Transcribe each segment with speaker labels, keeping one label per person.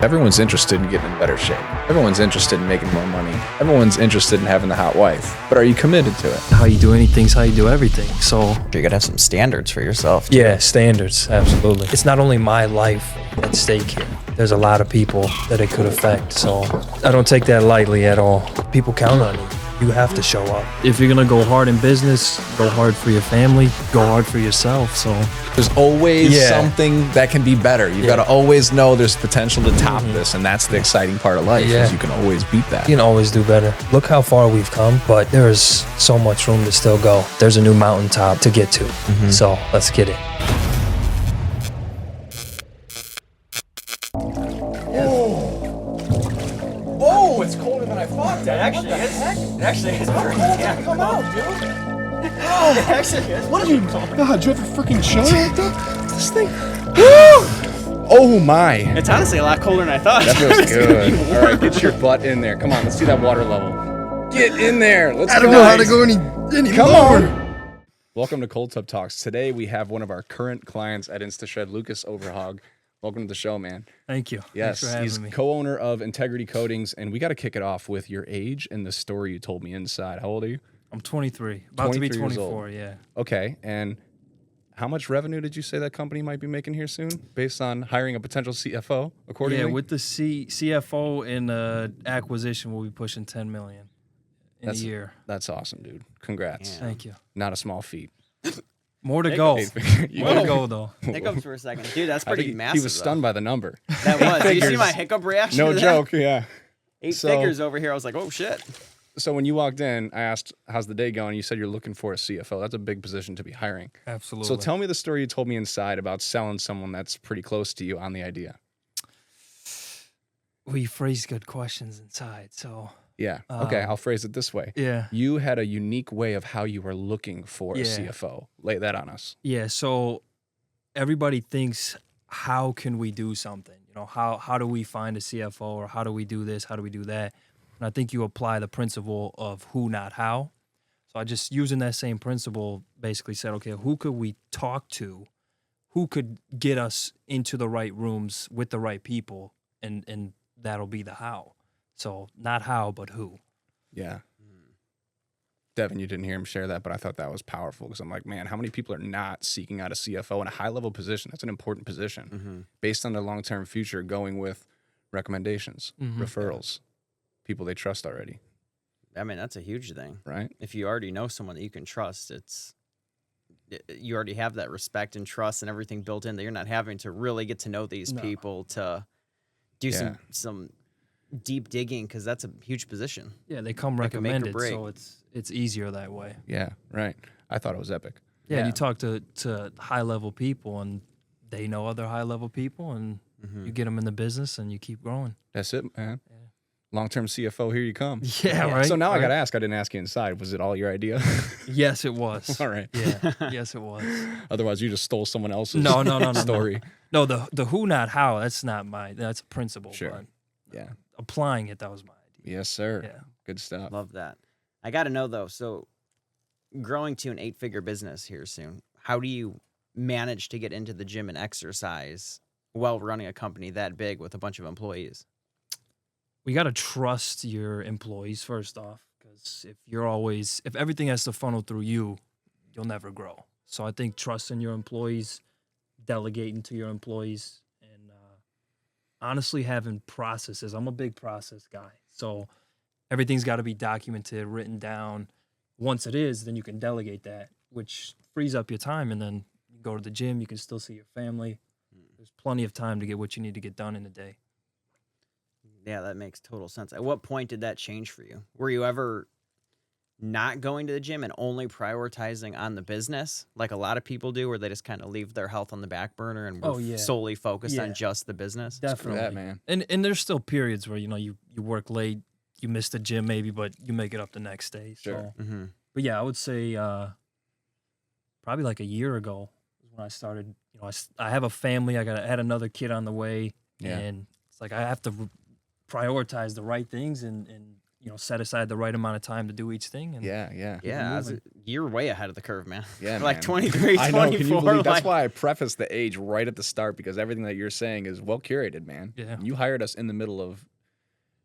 Speaker 1: Everyone's interested in getting in better shape. Everyone's interested in making more money. Everyone's interested in having the hot wife. But are you committed to it?
Speaker 2: How you do anything's how you do everything. So
Speaker 3: you gotta have some standards for yourself too.
Speaker 2: Yeah, standards, absolutely. It's not only my life at stake here. There's a lot of people that it could affect. So I don't take that lightly at all. People count on you. You have to show up. If you're gonna go hard in business, go hard for your family, go hard for yourself. So
Speaker 1: there's always something that can be better. You've got to always know there's potential to top this, and that's the exciting part of life. Is you can always beat that.
Speaker 2: You can always do better. Look how far we've come, but there is so much room to still go. There's a new mountaintop to get to. So let's get it.
Speaker 1: Oh, it's colder than I thought.
Speaker 3: It actually is. It actually is.
Speaker 1: Come out, dude.
Speaker 3: It actually is.
Speaker 1: What are you? God, do you have a freaking chill like that? This thing. Oh my.
Speaker 3: It's honestly a lot colder than I thought.
Speaker 1: That feels good. All right, get your butt in there. Come on, let's see that water level. Get in there. Let's go.
Speaker 4: I don't know how to go any
Speaker 1: Come
Speaker 4: lower.
Speaker 1: on. Welcome to Cold Tub Talks. Today we have one of our current clients at InstaShred, Lukas Overhaug. Welcome to the show, man.
Speaker 2: Thank you.
Speaker 1: Yes,
Speaker 2: Thanks for
Speaker 1: he's
Speaker 2: having me.
Speaker 1: co-owner of Integrity Coatings, and we got to kick it off with your age and the story you told me inside. How old are you?
Speaker 2: I'm 23. About to be
Speaker 1: 23 years
Speaker 2: 24,
Speaker 1: old.
Speaker 2: yeah.
Speaker 1: Okay, and how much revenue did you say that company might be making here soon, based on hiring a potential CFO? Accordingly,
Speaker 2: Yeah, with the CFO and acquisition, we'll be pushing $10 million in a year.
Speaker 1: That's awesome, dude. Congrats.
Speaker 3: Yeah.
Speaker 2: Thank you.
Speaker 1: Not a small feat.
Speaker 2: More to go.
Speaker 1: You
Speaker 2: More
Speaker 1: know,
Speaker 2: to go, though.
Speaker 3: Hiccups for a second. Dude, that's
Speaker 1: I
Speaker 3: pretty
Speaker 1: think
Speaker 3: massive.
Speaker 1: he was stunned by the number.
Speaker 3: That was. Did you see
Speaker 1: figures.
Speaker 3: my hiccup reaction?
Speaker 1: No
Speaker 3: to that?
Speaker 1: joke. Yeah.
Speaker 3: 8
Speaker 1: So-
Speaker 3: figures over here. I was like, oh shit.
Speaker 1: So when you walked in, I asked, "How's the day going?" You said you're looking for a CFO. That's a big position to be hiring.
Speaker 2: Absolutely.
Speaker 1: So tell me the story you told me inside about selling someone that's pretty close to you on the idea.
Speaker 2: We phrase good questions inside, so
Speaker 1: Yeah. Okay. I'll phrase it this way.
Speaker 2: yeah.
Speaker 1: You had a unique way of how you were looking for a
Speaker 2: Yeah.
Speaker 1: CFO. Lay that on us.
Speaker 2: Yeah, so everybody thinks, how can we do something? You know, how do we find a CFO, or how do we do this? How do we do that? And I think you apply the principle of who, not how. So I just, using that same principle, basically said, okay, who could we talk to? Who could get us into the right rooms with the right people? And that'll be the how. So not how, but who.
Speaker 1: Yeah. Devin, you didn't hear him share that, but I thought that was powerful because I'm like, man, how many people are not seeking out a CFO in a high-level position? That's an important position. Based on their long-term future, going with recommendations, referrals, people they trust already,
Speaker 3: I mean, that's a huge thing.
Speaker 1: right?
Speaker 3: If you already know someone that you can trust, you already have that respect and trust and everything built in that you're not having to really get to know these people to do some deep digging, because that's a huge position.
Speaker 2: Yeah, they come
Speaker 3: That can make or
Speaker 2: recommended,
Speaker 3: break.
Speaker 2: so it's easier that way.
Speaker 1: Yeah, right. I thought it was epic.
Speaker 2: Yeah, and you talk to high-level people, and they know other high-level people, and you get them in the business, and you keep growing.
Speaker 1: That's it, man. Long-term CFO, here you come.
Speaker 2: Yeah, right.
Speaker 1: So now I
Speaker 2: right.
Speaker 1: got to ask, I didn't ask you inside. Was it all your idea?
Speaker 2: Yes, it was.
Speaker 1: All right.
Speaker 2: Yeah, yes, it was.
Speaker 1: Otherwise, you just stole someone else's
Speaker 2: No,
Speaker 1: story.
Speaker 2: No, the who, not how, that's not that's a principle.
Speaker 1: Sure.
Speaker 2: But
Speaker 1: Yeah.
Speaker 2: applying it, that was my idea.
Speaker 1: Yes, sir.
Speaker 2: Yeah.
Speaker 1: Good stuff.
Speaker 3: Love that. I got to know, though, so growing to an 8-figure business here soon, how do you manage to get into the gym and exercise while running a company that big with a bunch of employees?
Speaker 2: We got to trust your employees first off, because if everything has to funnel through you, you'll never grow. So I think trusting your employees, delegating to your employees, and honestly having processes. I'm a big process guy. So everything's got to be documented, written down. Once it is, then you can delegate that, which frees up your time. And then you go to the gym, you can still see your family. There's plenty of time to get what you need to get done in a day.
Speaker 3: Yeah, that makes total sense. At what point did that change for you? Were you ever not going to the gym and only prioritizing on the business, like a lot of people do, where they just kind of leave their health on the back burner and we're solely focused on just the business?
Speaker 2: Definitely.
Speaker 1: That, man.
Speaker 2: And there's still periods where, you work late, you miss the gym maybe, but you make it up the next day.
Speaker 1: Sure.
Speaker 2: So, but yeah, I would say probably like a year ago was when I started. I have a family. I had another kid on the way, and it's like I have to prioritize the right things and set aside the right amount of time to do each thing. And
Speaker 1: Yeah.
Speaker 3: Yeah, you're way ahead of the curve, man.
Speaker 1: Yeah,
Speaker 3: like
Speaker 1: man.
Speaker 3: 23, 24.
Speaker 1: I know. Can you believe, that's
Speaker 3: like,
Speaker 1: why I preface the age right at the start, because everything that you're saying is well curated, man.
Speaker 2: Yeah.
Speaker 1: You hired us in the middle of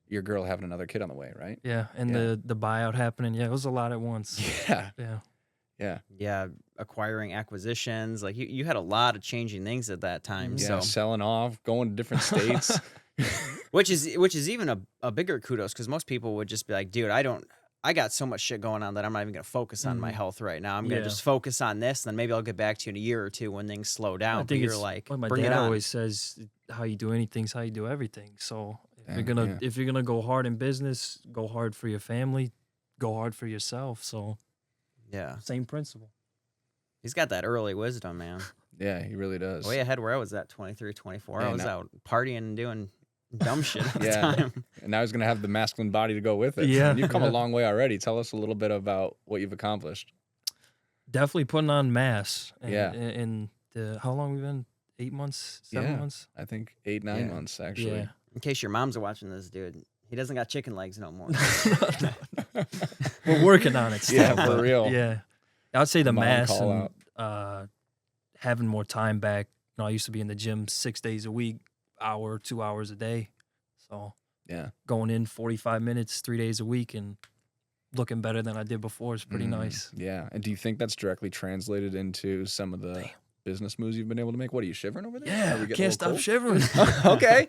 Speaker 1: your girl having another kid on the way, right?
Speaker 2: Yeah, and the buyout happening. Yeah, it was a lot at once.
Speaker 1: Yeah.
Speaker 3: acquiring acquisitions. Like you had a lot of changing things at that time.
Speaker 1: Yeah.
Speaker 3: So
Speaker 1: Selling off, going to different states.
Speaker 3: which is even a bigger kudos, because most people would just be like, dude, I got so much shit going on that I'm not even going to focus on my health right now. I'm going to just focus on this, and then maybe I'll get back to you in a year or two when things slow down.
Speaker 2: I think
Speaker 3: you're
Speaker 2: it's
Speaker 3: like,
Speaker 2: my
Speaker 3: bring it
Speaker 2: dad
Speaker 3: on.
Speaker 2: always says, how you do anything's how you do everything. So if
Speaker 1: Yeah,
Speaker 2: you're gonna go hard in business, go hard for your family, go hard for yourself. So
Speaker 3: Yeah.
Speaker 2: same principle.
Speaker 3: He's got that early wisdom, man.
Speaker 1: Yeah, he really does.
Speaker 3: Way ahead where I was at 23, 24.
Speaker 1: Yeah,
Speaker 3: I was out partying and doing dumb shit all the
Speaker 1: Yeah.
Speaker 3: time.
Speaker 1: And now he's going to have the masculine body to go with it.
Speaker 2: Yeah,
Speaker 1: And you've come a
Speaker 2: yeah.
Speaker 1: long way already. Tell us a little bit about what you've accomplished.
Speaker 2: Definitely putting on mass. And,
Speaker 1: Yeah.
Speaker 2: And how long we been? 8 months, 7 months.
Speaker 1: I think 8-9 months, actually.
Speaker 2: Yeah.
Speaker 3: In case your moms are watching this, dude, he doesn't got chicken legs no more.
Speaker 2: We're working on it. Still,
Speaker 1: Yeah, for
Speaker 2: but
Speaker 1: real.
Speaker 2: Yeah, I would say the
Speaker 1: Mom
Speaker 2: mass
Speaker 1: call
Speaker 2: and having more time back. I used to be in the gym 6 days a week, 2 hours a day. So
Speaker 1: Yeah.
Speaker 2: going in 45 minutes, 3 days a week, and looking better than I did before is pretty nice.
Speaker 1: Yeah. And do you think that's directly translated into some of the business moves you've been able to make? What, are you shivering over there?
Speaker 2: Yeah,
Speaker 1: Are we getting a
Speaker 2: can't
Speaker 1: little
Speaker 2: stop shivering.
Speaker 1: cold? Okay.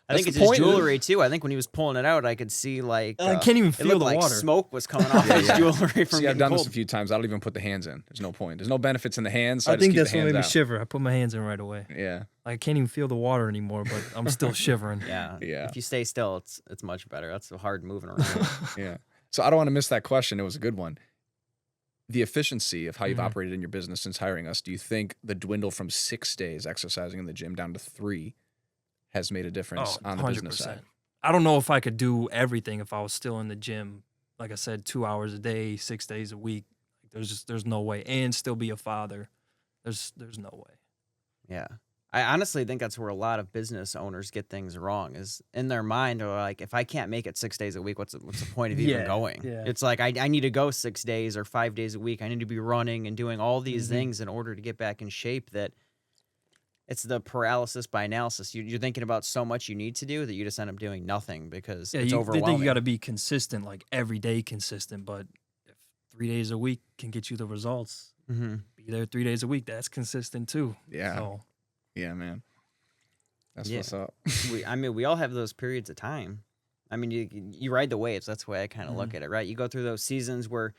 Speaker 3: I think
Speaker 1: That's
Speaker 3: it's
Speaker 1: the
Speaker 3: his
Speaker 1: point.
Speaker 3: jewelry too. I think when he was pulling it out, I could see like
Speaker 2: I can't even
Speaker 3: it
Speaker 2: feel
Speaker 3: looked
Speaker 2: the
Speaker 3: like
Speaker 2: water.
Speaker 3: smoke was coming off his
Speaker 1: Yeah.
Speaker 3: jewelry from
Speaker 1: See, I've
Speaker 3: getting
Speaker 1: done
Speaker 3: cold.
Speaker 1: this a few times. I don't even put the hands in. There's no point. There's no benefits in the hands. So
Speaker 2: I
Speaker 1: just
Speaker 2: think
Speaker 1: keep
Speaker 2: that's
Speaker 1: the
Speaker 2: what
Speaker 1: hands
Speaker 2: made me
Speaker 1: out.
Speaker 2: shiver. I put my hands in right away.
Speaker 1: Yeah.
Speaker 2: I can't even feel the water anymore, but I'm still shivering.
Speaker 3: Yeah.
Speaker 1: Yeah.
Speaker 3: If you stay still, it's much better. That's so hard moving around.
Speaker 1: Yeah. So I don't want to miss that question. It was a good one. The efficiency of how you've
Speaker 2: Mhm.
Speaker 1: operated in your business since hiring us, do you think the dwindle from 6 days exercising in the gym down to 3 has made a difference on the business side?
Speaker 2: I don't know if I could do everything if I was still in the gym. Like I said, 2 hours a day, 6 days a week. There's no way, and still be a father. There's no way.
Speaker 3: Yeah. I honestly think that's where a lot of business owners get things wrong, is in their mind they're like, if I can't make it 6 days a week, what's the point of even
Speaker 2: Yeah,
Speaker 3: going?
Speaker 2: yeah.
Speaker 3: It's like I need to go 6 days or 5 days a week. I need to be running and doing all these
Speaker 2: Mhm.
Speaker 3: things in order to get back in shape. That it's the paralysis by analysis. You're thinking about so much you need to do that you just end up doing nothing because
Speaker 2: Yeah,
Speaker 3: it's
Speaker 2: they
Speaker 3: overwhelming.
Speaker 2: think you got to be consistent, like every day consistent. But if 3 days a week can get you the results,
Speaker 3: Mhm.
Speaker 2: be there 3 days a week. That's consistent too.
Speaker 1: Yeah.
Speaker 2: So,
Speaker 1: Yeah, man. That's
Speaker 3: Yeah.
Speaker 1: what's up.
Speaker 3: we all have those periods of time. I mean, you ride the waves. That's the way I kind of look at it, right? You go through those seasons where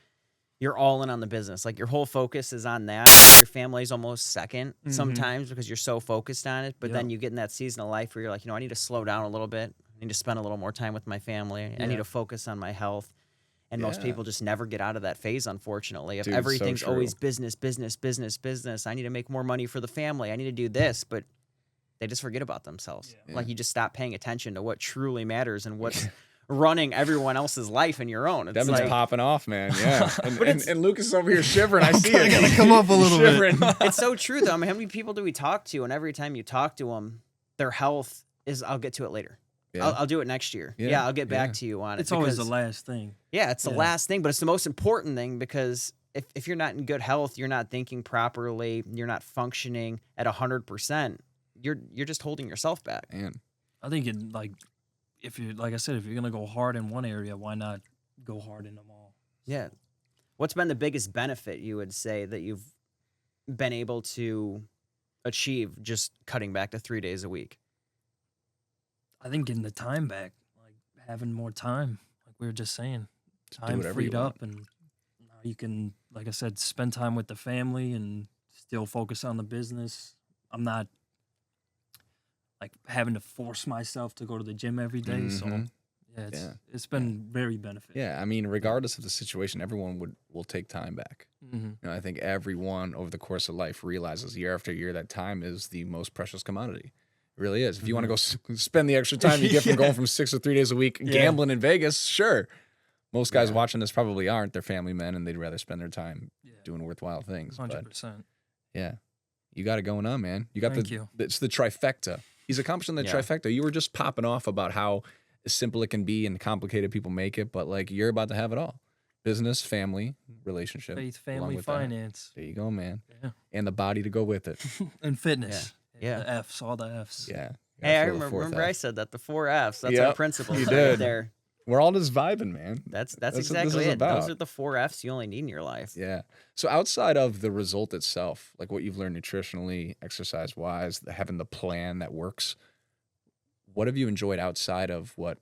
Speaker 3: you're all in on the business. Like your whole focus is on that. Your family's almost second sometimes because you're so focused on it. But then you get in that season of life where you're like, I need to slow down a little bit. I need to spend a little more time with my family. I need
Speaker 2: Yeah.
Speaker 3: to focus on my health. And most
Speaker 1: Yeah.
Speaker 3: people just never get out of that phase, unfortunately. If
Speaker 1: Dude, so
Speaker 3: everything's
Speaker 1: true.
Speaker 3: always business, business, business, business. I need to make more money for the family. I need to do this. But they just forget about themselves.
Speaker 1: Yeah.
Speaker 3: Like you just stop paying attention to what truly matters and what's running everyone else's life and your own. It's
Speaker 1: Devin's
Speaker 3: like,
Speaker 1: popping off, man. Yeah. And,
Speaker 3: But it's-
Speaker 1: and Lucas is over here shivering. I see it.
Speaker 2: gotta come up a little bit.
Speaker 1: Shivering.
Speaker 3: it's so true though. I mean, how many people do we talk to? And every time you talk to them, their health is, I'll get to it later.
Speaker 1: Yeah.
Speaker 3: I'll do it next year.
Speaker 1: Yeah,
Speaker 3: Yeah, I'll get back
Speaker 1: yeah.
Speaker 3: to you on it.
Speaker 2: it's always the
Speaker 3: because-
Speaker 2: last thing.
Speaker 3: Yeah, it's the
Speaker 2: Yeah.
Speaker 3: last thing, but it's the most important thing because if you're not in good health, you're not thinking properly, you're not functioning at 100%, you're just holding yourself back.
Speaker 1: Man.
Speaker 2: I think if you're like I said, if you're gonna go hard in one area, why not go hard in them all?
Speaker 3: Yeah. What's been the biggest benefit you would say that you've been able to achieve just cutting back to 3 days a week?
Speaker 2: I think getting the time back, like having more time, like we were just saying,
Speaker 1: do
Speaker 2: time
Speaker 1: whatever you
Speaker 2: freed up, and now you can, like I said, spend time with the family and still focus on the business. I'm not like having to force myself to go to the gym every day, so
Speaker 1: Mhm.
Speaker 2: yeah, it's been very beneficial.
Speaker 1: Yeah. I mean, regardless of the situation, everyone will take time back.
Speaker 2: Mm-hmm.
Speaker 1: You know, I think everyone over the course of life realizes year after year that time is the most precious commodity. It really is. If you want to go spend the extra time you get from going from 6 to 3 days a week gambling in Vegas, sure. Most guys watching this probably aren't. They're family men and they'd rather spend their time doing worthwhile things.
Speaker 2: 100%.
Speaker 1: Yeah. You got it going on, man. You got
Speaker 2: Thank you.
Speaker 1: It's the trifecta. He's accomplishing the trifecta. You were just popping off about how as simple it can be and complicated people make it, but like you're about to have it all. Business, family, relationship.
Speaker 2: Faith,
Speaker 1: along
Speaker 2: family,
Speaker 1: with that.
Speaker 2: finance.
Speaker 1: There you go, man.
Speaker 2: Yeah.
Speaker 1: And the body to go with it.
Speaker 2: And fitness.
Speaker 3: Yeah.
Speaker 2: The F's, all the F's.
Speaker 1: Yeah.
Speaker 3: Hey, I
Speaker 1: Gotta throw the fourth
Speaker 3: remember I
Speaker 1: F.
Speaker 3: said that, the 4 F's. That's
Speaker 1: Yep,
Speaker 3: our principles
Speaker 1: you
Speaker 3: right
Speaker 1: did.
Speaker 3: there.
Speaker 1: We're all just vibing, man.
Speaker 3: That's
Speaker 1: what this
Speaker 3: exactly
Speaker 1: is
Speaker 3: it. Those
Speaker 1: about.
Speaker 3: are the 4 F's you only need in your life.
Speaker 1: Yeah. So outside of the result itself, like what you've learned nutritionally, exercise-wise, having the plan that works, what have you enjoyed outside of what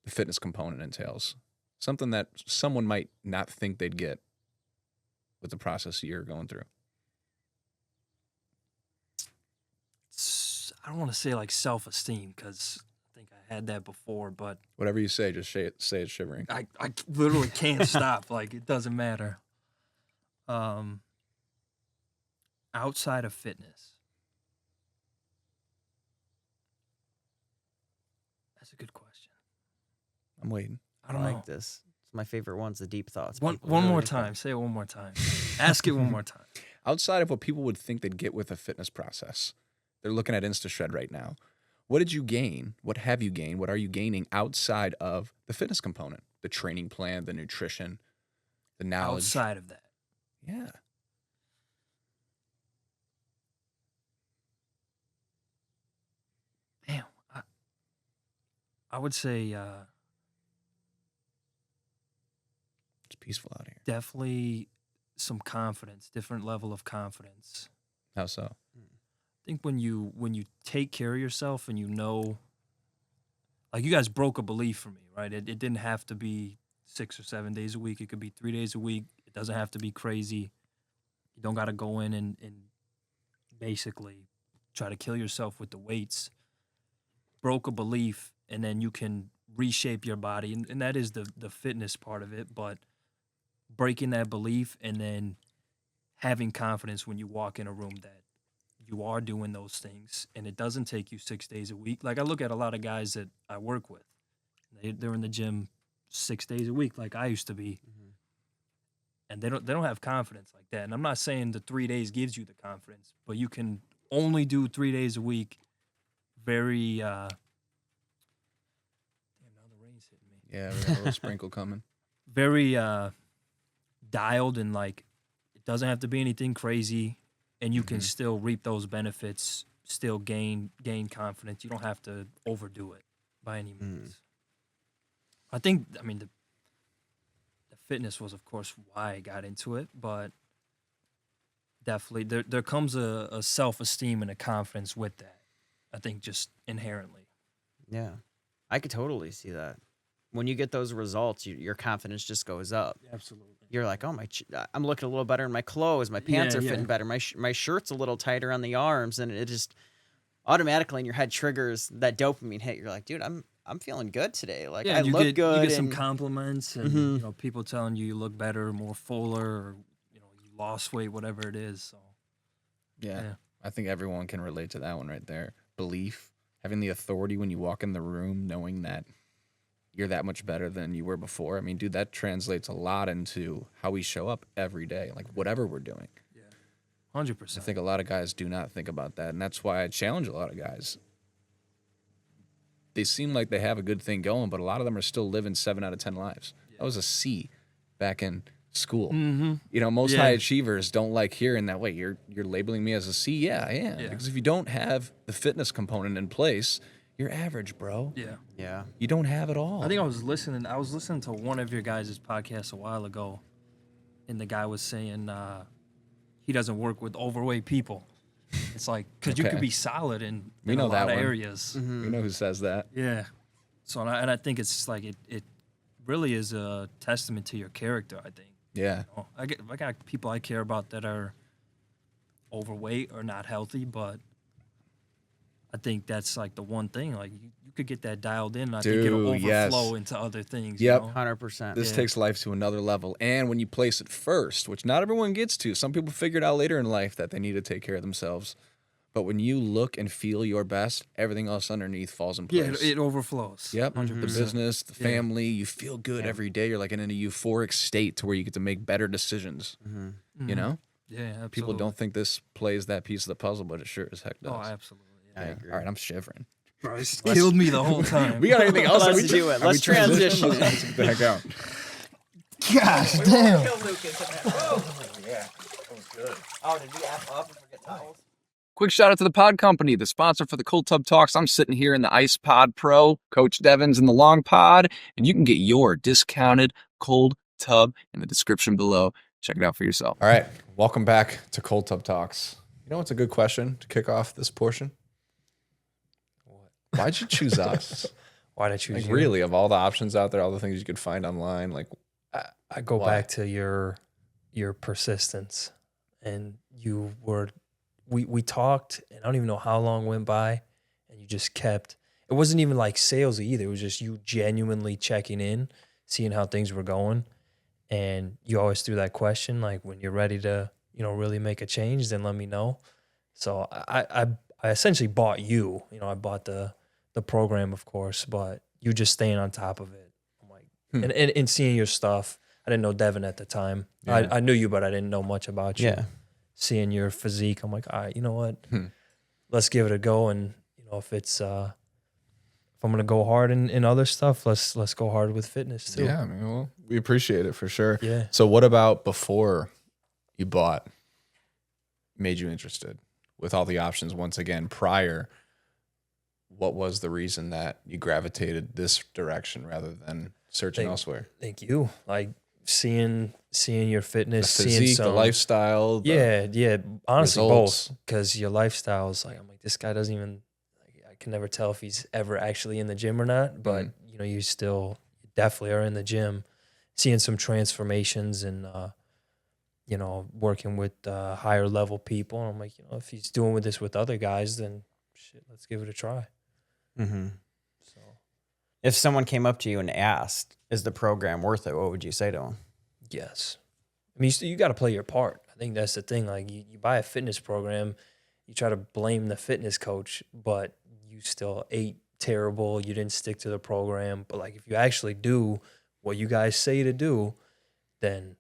Speaker 1: the fitness component entails? Something that someone might not think they'd get with the process you're going through.
Speaker 2: I don't want to say like self-esteem because I think I had that before, but
Speaker 1: Whatever you say, just say it shivering.
Speaker 2: I literally can't stop. Like, it doesn't matter. Outside of fitness. That's a good question.
Speaker 1: I'm waiting.
Speaker 2: I don't
Speaker 3: like
Speaker 2: know.
Speaker 3: this. It's my favorite ones, the deep thoughts.
Speaker 2: One
Speaker 3: People really
Speaker 2: more
Speaker 3: like that.
Speaker 2: time. Say it one more time. Ask it one more time.
Speaker 1: Outside of what people would think they'd get with a fitness process, they're looking at InstaShred right now. What did you gain? What have you gained? What are you gaining outside of the fitness component? The training plan, the nutrition, the knowledge.
Speaker 2: Outside of that.
Speaker 1: Yeah.
Speaker 2: Damn. I would say
Speaker 1: It's peaceful out here.
Speaker 2: definitely some confidence, different level of confidence.
Speaker 1: How so?
Speaker 2: I think when you take care of yourself and you know, like, you guys broke a belief for me, right? It didn't have to be 6 or 7 days a week. It could be 3 days a week. It doesn't have to be crazy. You don't got to go in and basically try to kill yourself with the weights. Broke a belief, and then you can reshape your body, and that is the fitness part of it, but breaking that belief and then having confidence when you walk in a room that you are doing those things and it doesn't take you 6 days a week. Like, I look at a lot of guys that I work with. They're in the gym 6 days a week like I used to be.
Speaker 3: Mhm.
Speaker 2: And they don't have confidence like that. And I'm not saying the 3 days gives you the confidence, but you can only do 3 days a week. Very damn, now the rain's hitting me.
Speaker 1: Yeah, we got a little sprinkle coming.
Speaker 2: Very dialed, and like, it doesn't have to be anything crazy, and you can still reap those benefits, still gain confidence. You don't have to overdo it by any means. I mean the fitness was, of course, why I got into it, but definitely there comes a self-esteem and a confidence with that. I think just inherently.
Speaker 3: Yeah. I could totally see that. When you get those results, your confidence just goes up.
Speaker 2: Absolutely.
Speaker 3: You're like, oh, I'm looking a little better in my clothes. My pants
Speaker 2: Yeah,
Speaker 3: are fitting
Speaker 2: yeah.
Speaker 3: better. My shirt's a little tighter on the arms, and it just automatically in your head triggers that dopamine hit. You're like, dude, I'm feeling good today. Like, I
Speaker 2: you
Speaker 3: look
Speaker 2: get,
Speaker 3: good.
Speaker 2: You get some
Speaker 3: and-
Speaker 2: compliments, and
Speaker 3: Mhm.
Speaker 2: you know, people telling you look better, more fuller, or you lost weight, whatever it is. So
Speaker 1: Yeah.
Speaker 2: Yeah.
Speaker 1: I think everyone can relate to that one right there. Belief, having the authority when you walk in the room, knowing that you're that much better than you were before. I mean, dude, that translates a lot into how we show up every day, like whatever we're doing.
Speaker 2: 100%.
Speaker 1: I think a lot of guys do not think about that, and that's why I challenge a lot of guys. They seem like they have a good thing going, but a lot of them are still living 7 out of 10 lives. That was a C back in school.
Speaker 2: Mm-hmm.
Speaker 1: You know, most
Speaker 2: Yeah.
Speaker 1: high achievers don't like hearing that. Wait, you're labeling me as a C? Yeah, I am.
Speaker 2: Yeah.
Speaker 1: Because if you don't have the fitness component in place, you're average, bro.
Speaker 2: Yeah.
Speaker 3: Yeah.
Speaker 1: You don't have it all.
Speaker 2: I think I was listening to one of your guys' podcasts a while ago, and the guy was saying he doesn't work with overweight people. It's like, because you
Speaker 1: Okay.
Speaker 2: could be solid in
Speaker 1: We
Speaker 2: a
Speaker 1: know
Speaker 2: lot
Speaker 1: that
Speaker 2: of
Speaker 1: one.
Speaker 2: areas.
Speaker 3: Mhm.
Speaker 1: We know who says that.
Speaker 2: Yeah. So, and I think it's like, it really is a testament to your character, I think.
Speaker 1: Yeah.
Speaker 2: I got people I care about that are overweight or not healthy, but I think that's like the one thing. Like, you could get that dialed in. And I think it'll
Speaker 1: Dude, yes.
Speaker 2: overflow into other things.
Speaker 1: Yep.
Speaker 2: You know?
Speaker 3: 100%.
Speaker 1: This
Speaker 2: Yeah.
Speaker 1: takes life to another level. And when you place it first, which not everyone gets to, some people figure it out later in life that they need to take care of themselves. But when you look and feel your best, everything else underneath falls in
Speaker 2: Yeah,
Speaker 1: place.
Speaker 2: it overflows.
Speaker 1: Yep.
Speaker 2: 100%.
Speaker 1: The business, the
Speaker 2: Yeah.
Speaker 1: family, you feel good every day. You're like in a euphoric state to where you get to make better decisions.
Speaker 3: Mm-hmm.
Speaker 1: You know?
Speaker 2: Yeah, absolutely.
Speaker 1: People don't think this plays that piece of the puzzle, but it sure as heck does.
Speaker 2: Oh, absolutely.
Speaker 3: I
Speaker 2: Yeah.
Speaker 3: agree.
Speaker 1: All right, I'm shivering.
Speaker 2: Christ, killed me the whole time.
Speaker 1: We got anything else?
Speaker 3: Let's
Speaker 1: Are we
Speaker 3: do it.
Speaker 1: are we
Speaker 3: Let's transition.
Speaker 1: Let's get the heck out.
Speaker 2: Gosh, damn.
Speaker 3: Yeah, that was good. Oh, did we F up and forget towels?
Speaker 4: Quick shout out to the Pod Company, the sponsor for the Cold Tub Talks. I'm sitting here in the Ice Pod Pro. Coach Devin's in the Long Pod, and you can get your discounted cold tub in the description below. Check it out for yourself.
Speaker 1: All right, welcome back to Cold Tub Talks. You know what's a good question to kick off this portion? Why'd you choose us?
Speaker 5: Why'd I choose
Speaker 1: Like
Speaker 5: you?
Speaker 1: really, of all the options out there, all the things you could find online, like
Speaker 5: I go
Speaker 1: why?
Speaker 5: back to your persistence, and you were we talked, and I don't even know how long went by, and you just kept. It wasn't even like salesy either. It was just you genuinely checking in, seeing how things were going, and you always threw that question like, when you're ready to really make a change, then let me know. So I essentially bought you. I bought the program, of course, but you just staying on top of it. I'm like, and seeing your stuff. I didn't know Devin at the time.
Speaker 1: Yeah.
Speaker 5: I knew you, but I didn't know much about you.
Speaker 3: Yeah.
Speaker 5: Seeing your physique, I'm like, all right, you know what? Let's give it a go. And if it's if I'm gonna go hard in other stuff, let's go hard with fitness too.
Speaker 1: yeah, I mean, well, we appreciate it for sure.
Speaker 5: Yeah.
Speaker 1: So what about before you bought made you interested with all the options once again prior? What was the reason that you gravitated this direction rather than searching elsewhere?
Speaker 5: Thank you. Like seeing your
Speaker 1: The
Speaker 5: fitness, seeing
Speaker 1: physique,
Speaker 5: some,
Speaker 1: the lifestyle.
Speaker 5: yeah. Honestly,
Speaker 1: results.
Speaker 5: both, because your lifestyle is like, I'm like, this guy doesn't even. I can never tell if he's ever actually in the gym or not. But you still definitely are in the gym, seeing some transformations and working with higher level people. And I'm like, if he's doing with this with other guys, then shit, let's give it a try.
Speaker 3: Mm-hmm.
Speaker 5: So
Speaker 3: If someone came up to you and asked, "Is the program worth it?" What would you say to them?
Speaker 5: yes, I mean, you got to play your part. I think that's the thing. Like you buy a fitness program, you try to blame the fitness coach, but you still ate terrible. You didn't stick to the program. But like if you actually do what you guys say to do, then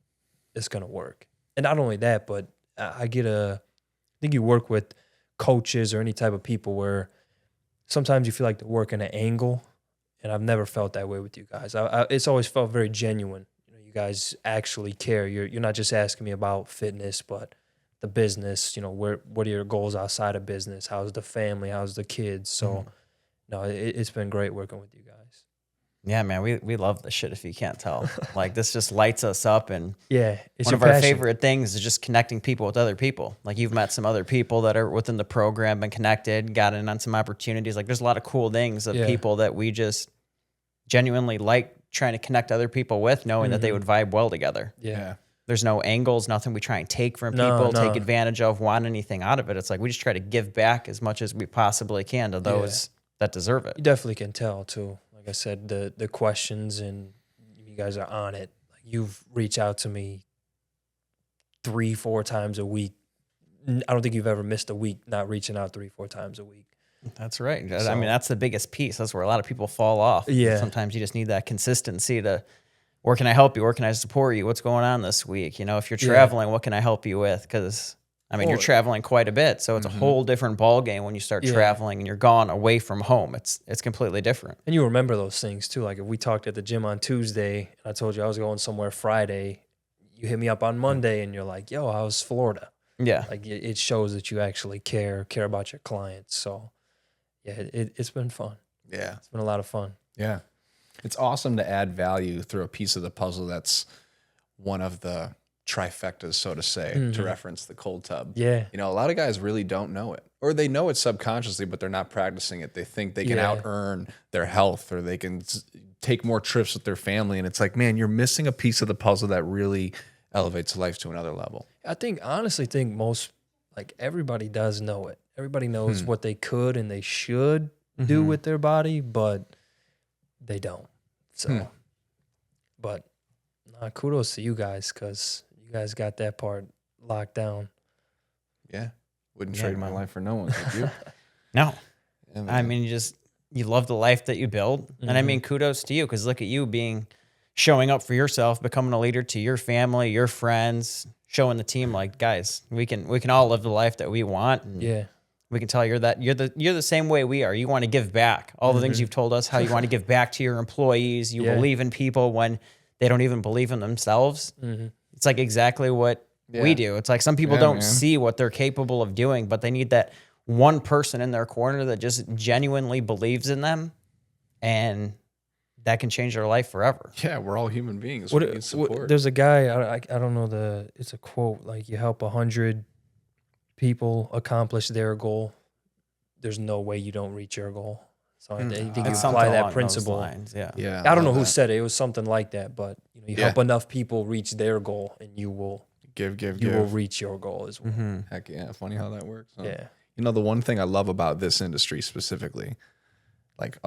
Speaker 5: it's gonna work. And not only that, but I think you work with coaches or any type of people where sometimes you feel like they're working an angle, and I've never felt that way with you guys. It's always felt very genuine. You guys actually care. You're not just asking me about fitness, but the business. What are your goals outside of business? How's the family? How's the kids? So, no, it's been great working with you guys.
Speaker 3: Yeah, man, we love this shit. If you can't tell, like this just lights us up, and
Speaker 5: Yeah, it's
Speaker 3: one
Speaker 5: your
Speaker 3: of our
Speaker 5: passion.
Speaker 3: favorite things is just connecting people with other people. Like you've met some other people that are within the program, been connected, got in on some opportunities. Like there's a lot of cool things of
Speaker 5: Yeah.
Speaker 3: people that we just genuinely like trying to connect other people with, knowing that they would vibe well together.
Speaker 5: Yeah.
Speaker 3: There's no angles, nothing we try and take from
Speaker 5: No,
Speaker 3: people,
Speaker 5: no.
Speaker 3: take advantage of, want anything out of it. It's like we just try to give back as much as we possibly can to those that deserve it.
Speaker 5: You definitely can tell too. Like I said, the questions, and you guys are on it. Like you've reached out to me 3-4 times a week. I don't think you've ever missed a week not reaching out 3-4 times a week.
Speaker 3: That's right. I
Speaker 5: So-
Speaker 3: mean, that's the biggest piece. That's where a lot of people fall off.
Speaker 5: Yeah.
Speaker 3: Sometimes you just need that consistency to, where can I help you? Where can I support you? What's going on this week? If you're
Speaker 5: Yeah.
Speaker 3: traveling, what can I help you with? Because, I mean, you're
Speaker 5: Or-
Speaker 3: traveling quite a bit. So it's a whole different ball game when you start
Speaker 5: Yeah.
Speaker 3: traveling and you're gone away from home. It's completely different.
Speaker 5: And you remember those things too. Like if we talked at the gym on Tuesday and I told you I was going somewhere Friday, you hit me up on Monday and you're like, yo, how's Florida?
Speaker 3: Yeah.
Speaker 5: Like it shows that you actually care about your clients. So yeah, it's been fun.
Speaker 1: Yeah.
Speaker 5: It's been a lot of fun.
Speaker 1: Yeah. It's awesome to add value through a piece of the puzzle that's one of the trifectas, so to say, to reference the cold tub.
Speaker 5: Yeah.
Speaker 1: A lot of guys really don't know it, or they know it subconsciously, but they're not practicing it. They think they can
Speaker 5: Yeah.
Speaker 1: out earn their health, or they can take more trips with their family. And it's like, man, you're missing a piece of the puzzle that really elevates life to another level.
Speaker 5: I honestly think most, like everybody does know it. Everybody knows what they could and they should do with their body, but they don't. So, but kudos to you guys, because you guys got that part locked down.
Speaker 1: Yeah. Wouldn't
Speaker 3: Yeah,
Speaker 1: trade my
Speaker 3: man.
Speaker 1: life for no one like you.
Speaker 3: No.
Speaker 1: Yeah,
Speaker 3: I
Speaker 1: man.
Speaker 3: mean, you love the life that you build. And I mean, kudos to you, because look at you showing up for yourself, becoming a leader to your family, your friends, showing the team like, guys, we can all live the life that we want. And
Speaker 5: Yeah.
Speaker 3: We can tell you're the same way we are. You want to give back. All the things you've told us, how you want to give back to your employees. You believe in people when they don't even believe in themselves. It's like exactly what we do. It's like some people don't see what they're capable of doing, but they need that one person in their corner that just genuinely believes in them, and that can change their life forever.
Speaker 1: Yeah, we're all human beings. We need support.
Speaker 5: There's a guy, I don't know it's a quote, like you help 100 people accomplish their goal, there's no way you don't reach your goal. So I think you apply that principle.
Speaker 3: Yeah.
Speaker 5: I don't know who said it. It was something like that, but you help enough people reach their goal, and you will will reach your goal as well.
Speaker 1: Heck yeah. Funny how that works. Huh?
Speaker 5: Yeah.
Speaker 1: You know, the one thing I love about this industry specifically, like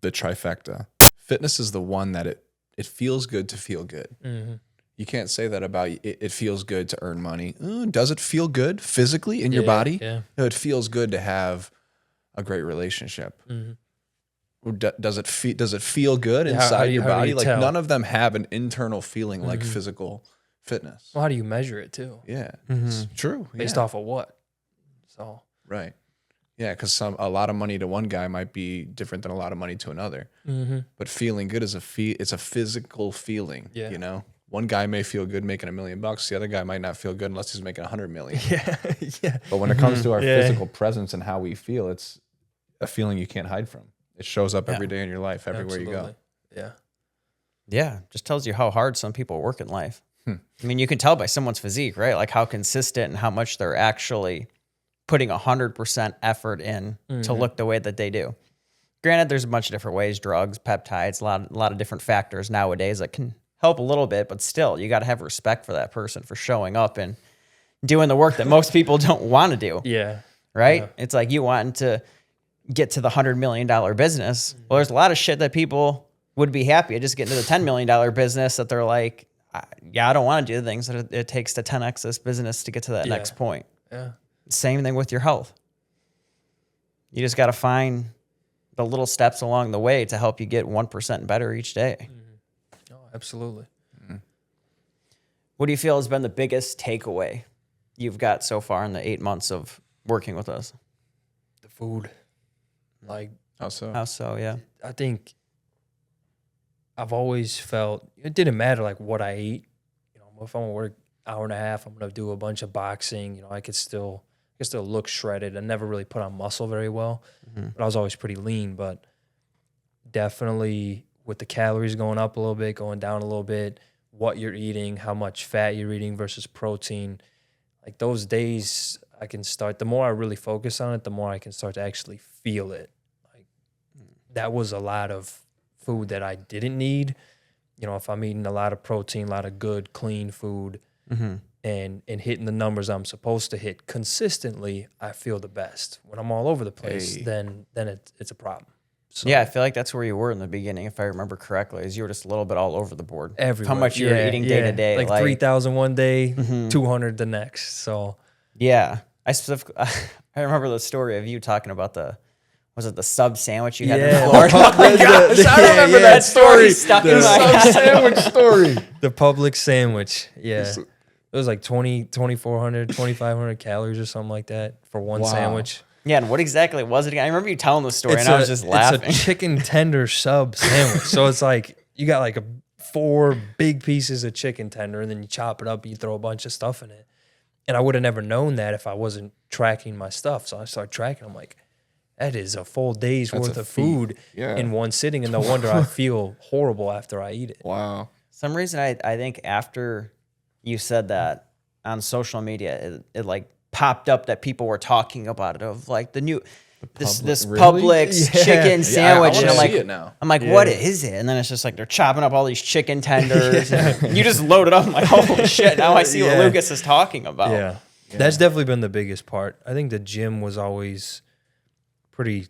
Speaker 1: the trifecta, fitness is the one that it feels good to feel good. You can't say that about it feels good to earn money. Does it feel good physically in your body?
Speaker 5: Yeah.
Speaker 1: No, it feels good to have a great relationship. Does it feel good inside your body? Like
Speaker 5: tell?
Speaker 1: none of them have an internal feeling like physical fitness.
Speaker 5: Well, how do you measure it too?
Speaker 1: Yeah, it's true.
Speaker 5: Based off of what? So
Speaker 1: Right. Yeah, because a lot of money to one guy might be different than a lot of money to another. But feeling good is it's a physical feeling.
Speaker 5: Yeah.
Speaker 1: You know, one guy may feel good making $1 million. The other guy might not feel good unless he's making 100 million.
Speaker 5: yeah.
Speaker 1: But when it comes to our physical presence and how we feel, it's a feeling you can't hide from. It shows up every day in your life, everywhere you go.
Speaker 5: Yeah.
Speaker 3: Yeah, just tells you how hard some people work in life. I mean, you can tell by someone's physique, right? Like how consistent and how much they're actually putting 100% effort in to look the way that they do. Granted, there's a bunch of different ways, drugs, peptides, a lot of different factors nowadays that can help a little bit, but still, you got to have respect for that person for showing up and doing the work that most people don't want to do.
Speaker 5: Yeah.
Speaker 3: Right?
Speaker 5: Yeah.
Speaker 3: It's like you wanting to get to the $100 million business. Well, there's a lot of shit that people would be happy at just getting to the $10 million business that they're like, I don't want to do the things that it takes to 10x this business to get to that next point.
Speaker 5: Yeah.
Speaker 3: Same thing with your health. You just got to find the little steps along the way to help you get 1% better each day.
Speaker 5: Oh, absolutely.
Speaker 3: What do you feel has been the biggest takeaway you've got so far in the 8 months of working with us?
Speaker 5: The food. Like,
Speaker 1: How so?
Speaker 3: How so? Yeah.
Speaker 5: I think I've always felt it didn't matter like what I ate. You know, if I'm gonna work an hour and a half, I'm gonna do a bunch of boxing. You know, I could still look shredded. I never really put on muscle very well, but I was always pretty lean. But definitely with the calories going up a little bit, going down a little bit, what you're eating, how much fat you're eating versus protein, like those days I can start. The more I really focus on it, the more I can start to actually feel it. Like that was a lot of food that I didn't need. You know, if I'm eating a lot of protein, a lot of good, clean food, and hitting the numbers I'm supposed to hit consistently, I feel the best. When I'm all over the place, then it's a problem. So,
Speaker 3: Yeah, I feel like that's where you were in the beginning, if I remember correctly, is you were just a little bit all over the board.
Speaker 5: everywhere.
Speaker 3: How much you were eating day to day.
Speaker 5: Like 3,000 one day, 200 the next. So
Speaker 3: Yeah. I remember the story of you talking about was it the sub sandwich you had in Florida?
Speaker 5: I remember
Speaker 3: that story stuck in my head.
Speaker 1: Sandwich story.
Speaker 5: The public sandwich. Yeah. It was like 2,400, 2,500 calories or something like that for one sandwich.
Speaker 3: Yeah, and what exactly was it again? I remember you telling the story, and I was just laughing.
Speaker 5: It's a chicken tender sub sandwich. So it's like you got like 4 big pieces of chicken tender, and then you chop it up, you throw a bunch of stuff in it. And I would have never known that if I wasn't tracking my stuff. So I started tracking. I'm like, that is a full day's worth of food in one sitting, and no wonder I feel horrible after I eat it.
Speaker 1: Wow.
Speaker 3: Some reason I think after you said that on social media, it like popped up that people were talking about it, of like this
Speaker 1: really?
Speaker 3: Publix chicken sandwich,
Speaker 1: I
Speaker 3: and
Speaker 1: see it now.
Speaker 3: I'm like, what is it? And then it's just like they're chopping up all these chicken tenders. You just load it up. I'm like, holy shit! Now I see what Lucas is talking about.
Speaker 5: Yeah. That's definitely been the biggest part. I think the gym was always pretty.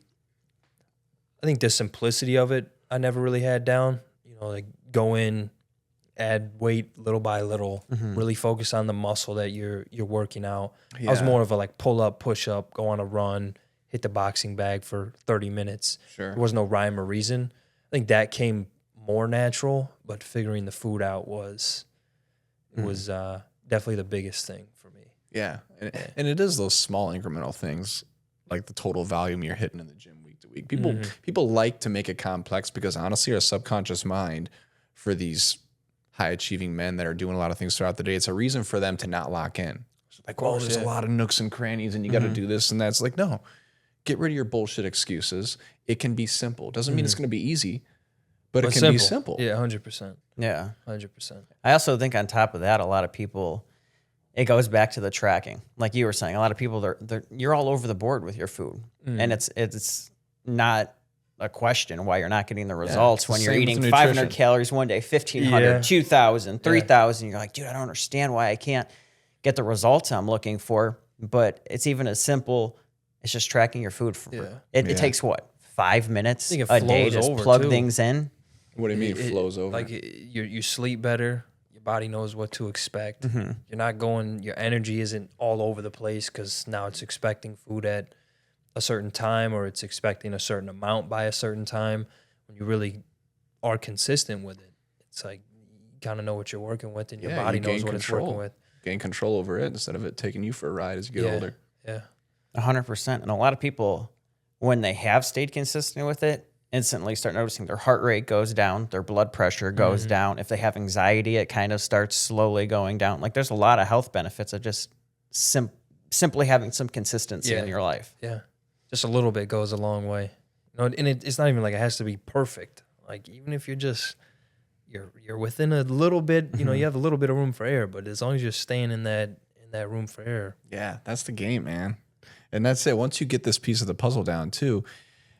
Speaker 5: I think the simplicity of it I never really had down. You know, like go in, add weight little by little, really focus on the muscle that you're working out. I was more of a like pull up, push up, go on a run, hit the boxing bag for 30 minutes.
Speaker 1: Sure.
Speaker 5: There was no rhyme or reason. I think that came more natural, but figuring the food out was definitely the biggest thing for me.
Speaker 1: Yeah. And it is those small incremental things. like the total volume you're hitting in the gym week to week. People like to make it complex because honestly, our subconscious mind for these high achieving men that are doing a lot of things throughout the day, it's a reason for them to not lock in. It's like, oh, there's a lot of nooks and crannies and you got to do this and that's like, no, get rid of your bullshit excuses. It can be simple. Doesn't mean it's going to be easy, but it can be simple.
Speaker 5: Yeah, 100%.
Speaker 3: Yeah.
Speaker 5: 100%.
Speaker 3: I also think on top of that, a lot of people, it goes back to the tracking. Like you were saying, a lot of people, you're all over the board with your food. And it's not a question why you're not getting the results when you're eating 500 calories one day, 1,500, 2,000, 3,000. You're like, dude, I don't understand why I can't get the results I'm looking for. But it's even as simple as just tracking your food. It takes what, 5 minutes a day to plug things in?
Speaker 1: What do you mean it flows over?
Speaker 5: Like you sleep better. Your body knows what to expect. You're not going, your energy isn't all over the place because now it's expecting food at a certain time or it's expecting a certain amount by a certain time. When you really are consistent with it, it's like you kind of know what you're working with and your body knows what it's working with.
Speaker 1: Gain control over it instead of it taking you for a ride as you get older.
Speaker 5: Yeah.
Speaker 3: 100%. And a lot of people, when they have stayed consistent with it, instantly start noticing their heart rate goes down, their blood pressure goes down. If they have anxiety, it kind of starts slowly going down. Like there's a lot of health benefits of just simply having some consistency in your life.
Speaker 5: Yeah. Just a little bit goes a long way. You know, and it's not even like it has to be perfect. Like even if you're just you're within a little bit, you know, you have a little bit of room for error, but as long as you're staying in that room for error.
Speaker 1: Yeah, that's the game, man. And that's it. Once you get this piece of the puzzle down too,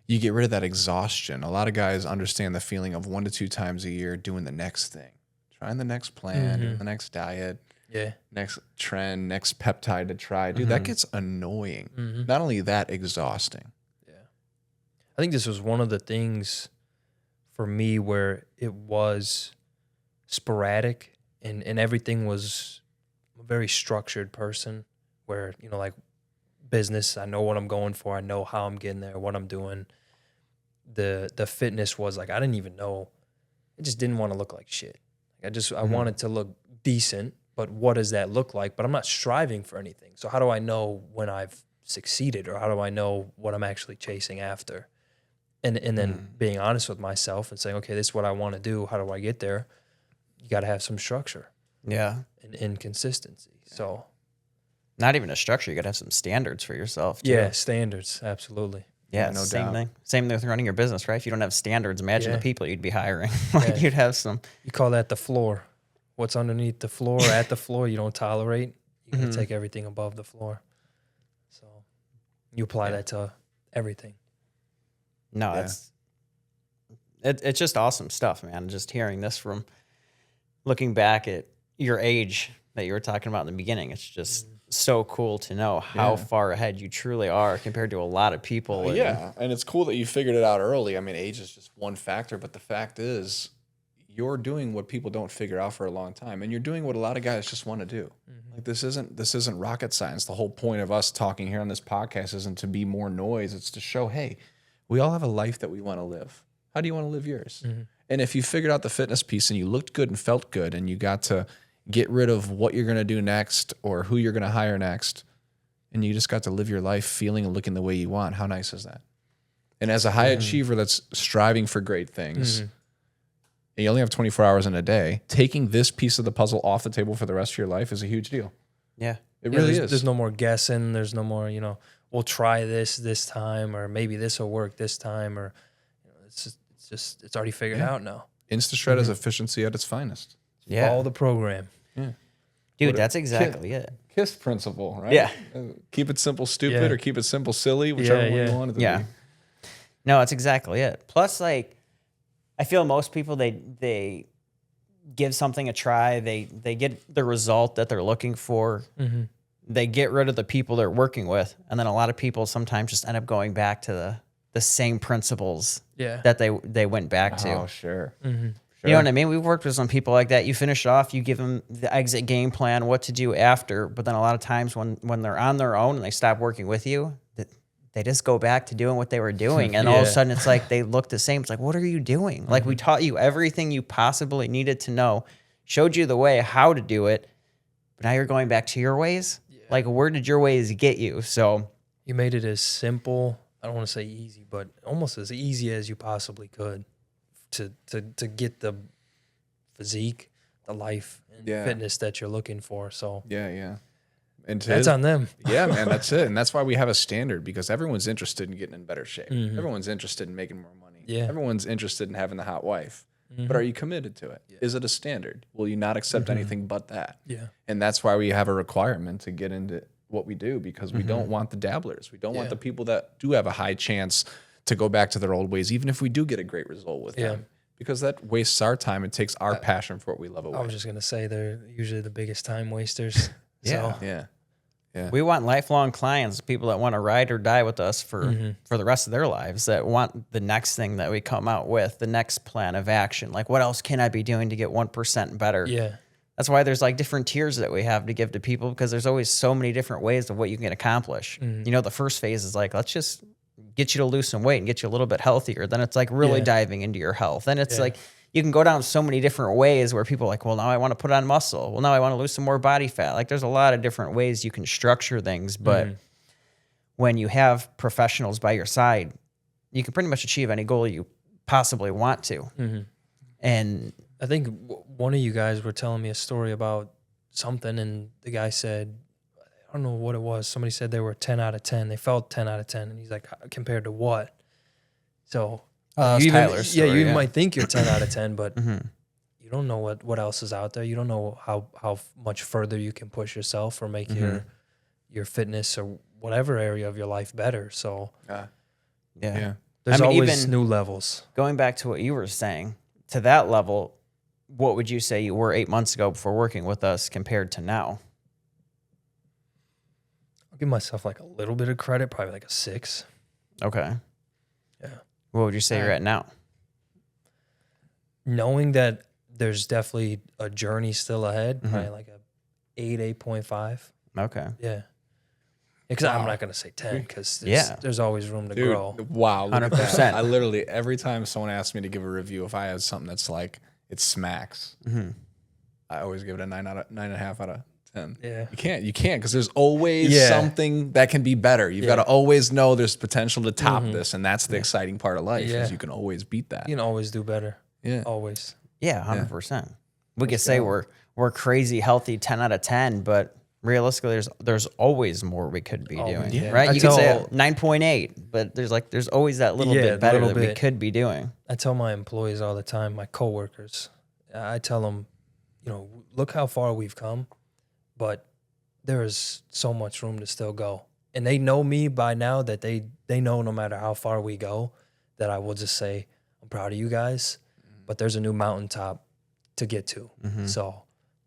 Speaker 1: you get rid of that exhaustion. A lot of guys understand the feeling of 1 to 2 times a year doing the next thing, trying the next plan, doing the next diet, next trend, next peptide to try. Dude, that gets annoying. Not only that, exhausting.
Speaker 5: Yeah. I think this was one of the things for me where it was sporadic and everything was a very structured person where, you know, like business, I know what I'm going for. I know how I'm getting there, what I'm doing. The fitness was like, I didn't even know. I just didn't want to look like shit. I wanted to look decent, but what does that look like? But I'm not striving for anything. So how do I know when I've succeeded or how do I know what I'm actually chasing after? And then being honest with myself and saying, okay, this is what I want to do. How do I get there? You got to have some structure.
Speaker 3: Yeah.
Speaker 5: And consistency. So
Speaker 3: not even a structure. You got to have some standards for yourself too.
Speaker 5: Yeah, standards. Absolutely.
Speaker 3: Yeah,
Speaker 1: no
Speaker 3: same
Speaker 1: doubt.
Speaker 3: thing. Same thing with running your business, right? If you don't have standards, imagine the people you'd be hiring. Like you'd have some.
Speaker 5: You call that the floor. What's underneath the floor, at the floor, you don't tolerate. You got to take everything above the floor. So you apply that to everything.
Speaker 3: No, it's just awesome stuff, man. Just hearing this from looking back at your age that you were talking about in the beginning, it's just so cool to know how far ahead you truly are compared to a lot of people.
Speaker 1: And it's cool that you figured it out early. I mean, age is just one factor, but the fact is you're doing what people don't figure out for a long time, and you're doing what a lot of guys just want to do. Like this isn't rocket science. The whole point of us talking here on this podcast isn't to be more noise. It's to show, hey, we all have a life that we want to live. How do you want to live yours? And if you figured out the fitness piece and you looked good and felt good and you got to get rid of what you're going to do next or who you're going to hire next, and you just got to live your life feeling and looking the way you want, how nice is that? And as a high achiever that's striving for great things, and you only have 24 hours in a day, taking this piece of the puzzle off the table for the rest of your life is a huge deal.
Speaker 3: Yeah.
Speaker 1: It really is.
Speaker 5: There's no more guessing. There's no more, you know, we'll try this time, or maybe this will work this time, or you know, it's already figured out now.
Speaker 1: InstaShred is efficiency at its finest.
Speaker 3: Yeah.
Speaker 5: Follow the program.
Speaker 1: Yeah.
Speaker 3: Dude, that's exactly it.
Speaker 1: KISS principle, right?
Speaker 3: Yeah.
Speaker 1: Keep it simple, stupid, or keep it simple, silly, whichever one you want it to be.
Speaker 3: No, that's exactly it. Plus, like, I feel most people, they give something a try. They get the result that they're looking for. They get rid of the people they're working with. And then a lot of people sometimes just end up going back to the same principles that they went back to.
Speaker 1: Oh, sure.
Speaker 3: You know what I mean? We've worked with some people like that. You finish it off, you give them the exit game plan, what to do after. But then a lot of times when they're on their own and they stop working with you, they just go back to doing what they were doing. And all of a sudden it's like they look the same. It's like, what are you doing? Like we taught you everything you possibly needed to know, showed you the way how to do it. But now you're going back to your ways. Like, where did your ways get you? So
Speaker 5: You made it as simple, I don't want to say easy, but almost as easy as you possibly could to get the physique, the life and fitness that you're looking for. So
Speaker 1: Yeah. And
Speaker 5: that's on them.
Speaker 1: Yeah, man, that's it. And that's why we have a standard, because everyone's interested in getting in better shape.
Speaker 5: Mhm.
Speaker 1: Everyone's interested in making more money.
Speaker 5: Yeah.
Speaker 1: Everyone's interested in having the hot wife.
Speaker 5: Mhm.
Speaker 1: But are you committed to it? Is it a standard? Will you not accept anything but that?
Speaker 5: Yeah.
Speaker 1: And that's why we have a requirement to get into what we do, because we don't want the dabblers. We don't want the people that do have a high chance to go back to their old ways, even if we do get a great result with them. Because that wastes our time and takes our passion for what we love away.
Speaker 5: I was just going to say they're usually the biggest time wasters. So.
Speaker 1: Yeah.
Speaker 3: We want lifelong clients, people that want to ride or die with us for the rest of their lives, that want the next thing that we come out with, the next plan of action. Like, what else can I be doing to get 1% better?
Speaker 5: Yeah.
Speaker 3: That's why there's like different tiers that we have to give to people, because there's always so many different ways of what you can accomplish. You know, the first phase is like, let's just get you to lose some weight and get you a little bit healthier. Then it's like really diving into your health. Then it's like, you can go down so many different ways where people are like, well, now I want to put on muscle. Well, now I want to lose some more body fat. Like, there's a lot of different ways you can structure things. But when you have professionals by your side, you can pretty much achieve any goal you possibly want to. And
Speaker 5: I think one of you guys were telling me a story about something, and the guy said, I don't know what it was. Somebody said they were 10 out of 10. They felt 10 out of 10. And he's like, compared to what? So you even might think you're 10 out of 10, but you don't know what else is out there. You don't know how much further you can push yourself or make your fitness or whatever area of your life better. So there's always
Speaker 3: even
Speaker 5: new levels.
Speaker 3: going back to what you were saying, to that level, what would you say you were 8 months ago before working with us compared to now?
Speaker 5: I'll give myself like a little bit of credit, probably like a 6.
Speaker 3: Okay.
Speaker 5: Yeah.
Speaker 3: What would you say you're at now?
Speaker 5: Knowing that there's definitely a journey still ahead, probably like a 8.5.
Speaker 3: Okay.
Speaker 5: Yeah. Because I'm not going to say 10, because there's always room to
Speaker 1: Dude,
Speaker 5: grow.
Speaker 1: wow. Look at
Speaker 3: 100%.
Speaker 1: that. I literally, every time someone asks me to give a review, if I have something that's like, it smacks, I always give it a 9.5 out of 10.
Speaker 5: Yeah.
Speaker 1: You can't, because there's always something that can be better. You've got to always know there's potential to top this, and that's the exciting part of life, is you can always beat that.
Speaker 5: You can always do better.
Speaker 1: Yeah.
Speaker 5: Always.
Speaker 3: Yeah, 100%. We could say we're crazy healthy 10 out of 10, but realistically there's always more we could be doing, right? You could say 9.8, but there's always that little bit better that we could be doing.
Speaker 5: I tell my employees all the time, my coworkers, I tell them, look how far we've come, but there is so much room to still go. And they know me by now, that they know no matter how far we go, that I will just say, I'm proud of you guys, but there's a new mountaintop to get to. So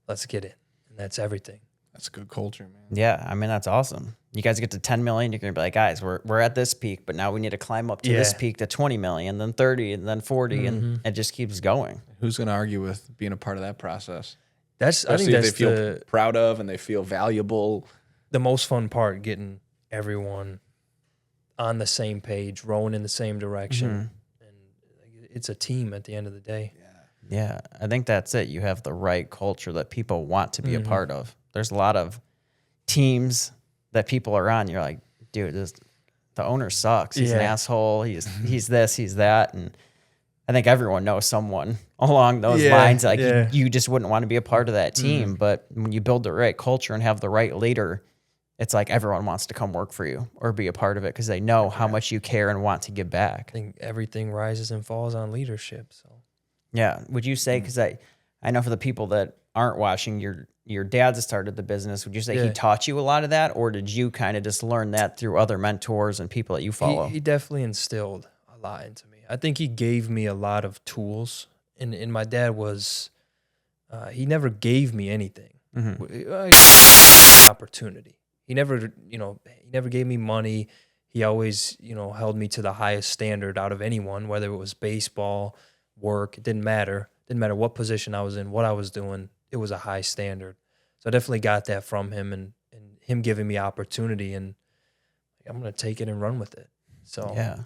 Speaker 5: let's get it. And that's everything.
Speaker 1: That's a good culture, man.
Speaker 3: Yeah, I mean, that's awesome. You guys get to 10 million, you're going to be like, guys, we're at this peak, but now we need to climb up to this peak to 20 million, then 30, and then 40, and it just keeps going.
Speaker 1: Who's going to argue with being a part of that process?
Speaker 5: I think that's
Speaker 1: they feel proud of and they feel valuable.
Speaker 5: The most fun part, getting everyone on the same page, rowing in the same direction. And it's a team at the end of the day.
Speaker 3: Yeah, I think that's it. You have the right culture that people want to be a part of. There's a lot of teams that people are on. You're like, dude, the owner sucks. He's an asshole. He's this, he's that. And I think everyone knows someone along those lines. Like you just wouldn't want to be a part of that team. But when you build the right culture and have the right leader, it's like everyone wants to come work for you or be a part of it, because they know how much you care and want to give back.
Speaker 5: I think everything rises and falls on leadership. So
Speaker 3: yeah. Would you say, because I know for the people that aren't watching, your dad started the business, would you say he taught you a lot of that, or did you kind of just learn that through other mentors and people that you follow?
Speaker 5: He definitely instilled a lot into me. I think he gave me a lot of tools, and my dad was, he never gave me anything. Opportunity. He never gave me money. He always, held me to the highest standard out of anyone, whether it was baseball, work, it didn't matter. Didn't matter what position I was in, what I was doing, it was a high standard. So I definitely got that from him, and him giving me opportunity, and I'm going to take it and run with it. So
Speaker 3: yeah.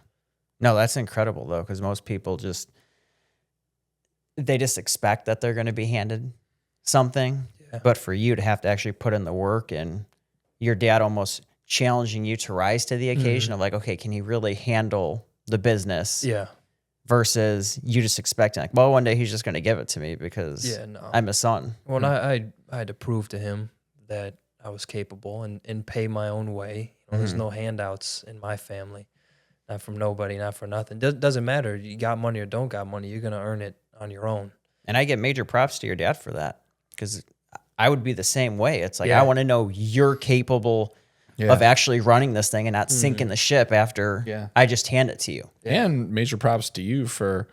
Speaker 3: No, that's incredible though, because most people they just expect that they're going to be handed something, but for you to have to actually put in the work, and your dad almost challenging you to rise to the occasion of like, okay, can he really handle the business?
Speaker 5: Yeah.
Speaker 3: Versus you just expecting like, well, one day he's just going to give it to me because I'm his son.
Speaker 5: Well, I had to prove to him that I was capable and pay my own way. You know, there's no handouts in my family, not from nobody, not for nothing. Doesn't matter. You got money or don't got money. You're going to earn it on your own.
Speaker 3: And I get major props to your dad for that because I would be the same way. It's like, I want to know you're capable of actually running this thing and not sinking the ship after I just hand it to you.
Speaker 1: And major props to you for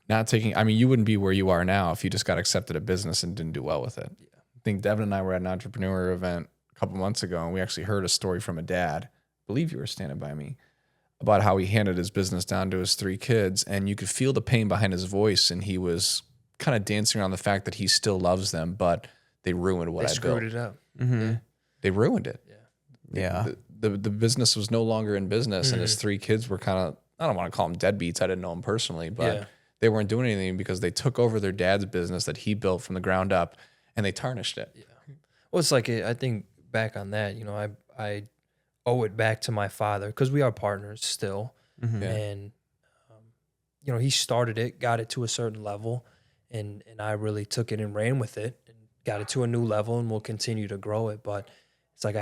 Speaker 1: not taking, I mean, you wouldn't be where you are now if you just got accepted a business and didn't do well with it. Yeah. I think Devin and I were at an entrepreneur event a couple months ago, and we actually heard a story from a dad, I believe you were standing by me, about how he handed his business down to his 3 kids, and you could feel the pain behind his voice, and he was kind of dancing around the fact that he still loves them, but they ruined what I built.
Speaker 5: They screwed it up.
Speaker 3: Mm-hmm.
Speaker 1: They ruined it.
Speaker 3: Yeah.
Speaker 1: The business was no longer in business, and his 3 kids were kind of, I don't want to call them deadbeats. I didn't know them personally, but they weren't doing anything because they took over their dad's business that he built from the ground up, and they tarnished it. Yeah.
Speaker 5: Well, it's like, I think back on that, you know, I owe it back to my father because we are partners still. And, you know, he started it, got it to a certain level, and I really took it and ran with it and got it to a new level, and we'll continue to grow it. But it's like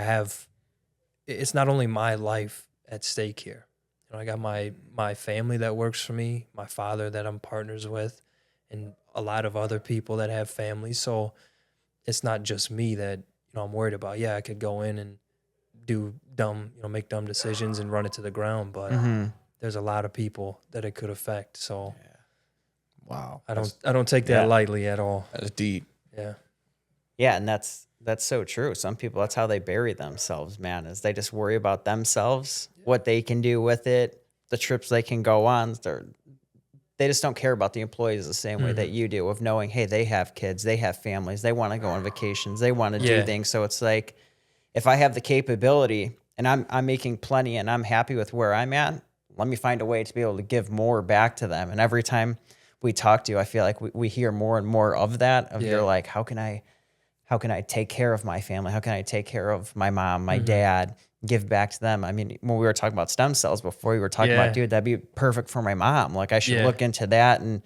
Speaker 5: it's not only my life at stake here. You know, I got my family that works for me, my father that I'm partners with, and a lot of other people that have families. So it's not just me that, you know, I'm worried about. Yeah, I could go in and make dumb decisions and run it to the ground, but there's a lot of people that it could affect. So
Speaker 1: Wow.
Speaker 5: I don't take that lightly at all.
Speaker 1: That's deep.
Speaker 5: Yeah.
Speaker 3: Yeah, and that's so true. Some people, that's how they bury themselves, man, is they just worry about themselves, what they can do with it, the trips they can go on. They just don't care about the employees the same way that you do, of knowing, hey, they have kids, they have families, they want to go on vacations, they want to do things. So it's like, if I have the capability and I'm making plenty and I'm happy with where I'm at, let me find a way to be able to give more back to them. And every time we talk to you, I feel like we hear more and more of that, of you're like, how can I take care of my family? How can I take care of my mom, my dad, give back to them? I mean, when we were talking about stem cells before, we were talking about, dude, that'd be perfect for my mom. Like I should look into that and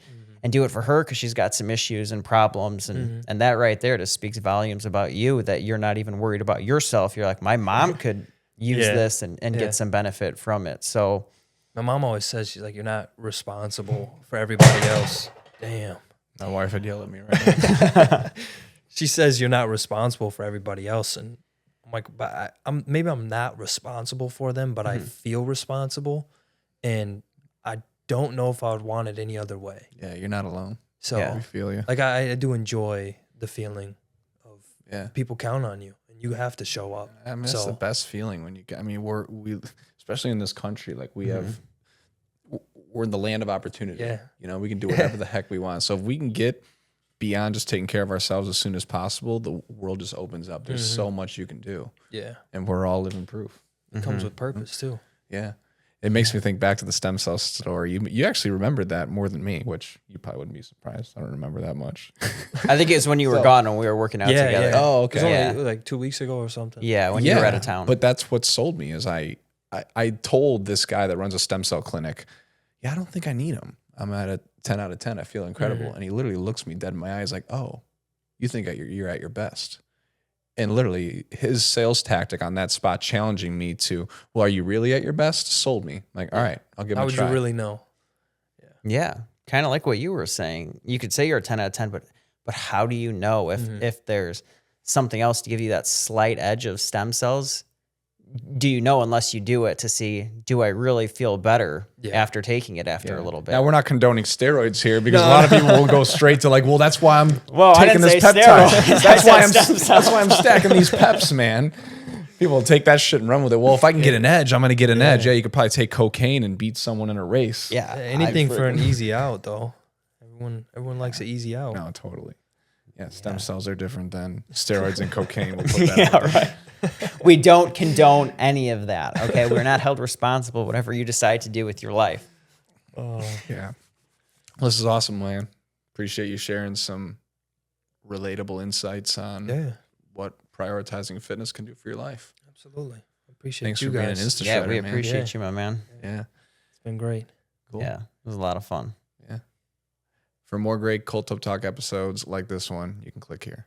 Speaker 3: do it for her because she's got some issues and problems. And that right there just speaks volumes about you, that you're not even worried about yourself. You're like, my mom could use this and get some benefit from it. So
Speaker 5: my mom always says, she's like, you're not responsible for everybody else. Damn.
Speaker 1: My wife would yell at me right now.
Speaker 5: She says you're not responsible for everybody else, and I'm like, but maybe I'm not responsible for them, but I feel responsible, and I don't know if I would want it any other way.
Speaker 1: Yeah, you're not alone.
Speaker 5: So
Speaker 1: I feel you.
Speaker 5: Like I do enjoy the feeling of people count on you, and you have to show up.
Speaker 1: I mean, that's the best feeling when you get. I mean, we especially in this country, like we're in the land of opportunity.
Speaker 5: Yeah,
Speaker 1: you know, we can do whatever the heck we want. So if we can get beyond just taking care of ourselves as soon as possible, the world just opens up. There's so much you can do.
Speaker 5: Yeah.
Speaker 1: And we're all living proof.
Speaker 5: It comes with purpose too.
Speaker 1: Yeah. It makes me think back to the stem cell story. You actually remembered that more than me, which you probably wouldn't be surprised. I don't remember that much.
Speaker 3: I think it's when you were gone and we were working out together.
Speaker 5: Yeah.
Speaker 1: Oh, okay.
Speaker 5: It was only like 2 weeks ago or something.
Speaker 3: Yeah, when you were out of town.
Speaker 1: But that's what sold me is I told this guy that runs a stem cell clinic, I don't think I need him. I'm at a 10 out of 10. I feel incredible. And he literally looks me dead in my eyes like, oh, you think you're at your best. And literally his sales tactic on that spot, challenging me to, well, are you really at your best? Sold me. Like, all right, I'll give him a try.
Speaker 5: How would you really know?
Speaker 3: Yeah. Kind of like what you were saying. You could say you're a 10 out of 10, but how do you know if there's something else to give you that slight edge of stem cells? Do you know unless you do it to see, do I really feel better after taking it after a little bit?
Speaker 1: Now, we're not condoning steroids here because a lot of people will go straight to like, well, that's why I'm taking this peptide. That's why I'm stacking these peps, man. People will take that shit and run with it. Well, if I can get an edge, I'm going to get an edge. Yeah, you could probably take cocaine and beat someone in a race.
Speaker 3: Yeah.
Speaker 5: Anything for an easy out, though. Everyone likes an easy out.
Speaker 1: No, totally. Yeah, stem cells are different than steroids and cocaine. We'll put that
Speaker 3: right. We don't condone any of that, okay? We're not held responsible, whatever you decide to do with your life.
Speaker 1: Yeah. This is awesome, man. Appreciate you sharing some relatable insights on what prioritizing fitness can do for your life.
Speaker 5: Absolutely. Appreciate
Speaker 4: Thanks
Speaker 5: you
Speaker 4: for being an
Speaker 5: guys.
Speaker 4: InstaShredder,
Speaker 3: Yeah, we
Speaker 4: man.
Speaker 3: appreciate you, my man.
Speaker 4: Yeah.
Speaker 5: It's been great.
Speaker 4: Cool.
Speaker 3: Yeah, it was a lot of fun.
Speaker 4: For more great Cult Tub Talk episodes like this one, you can click here.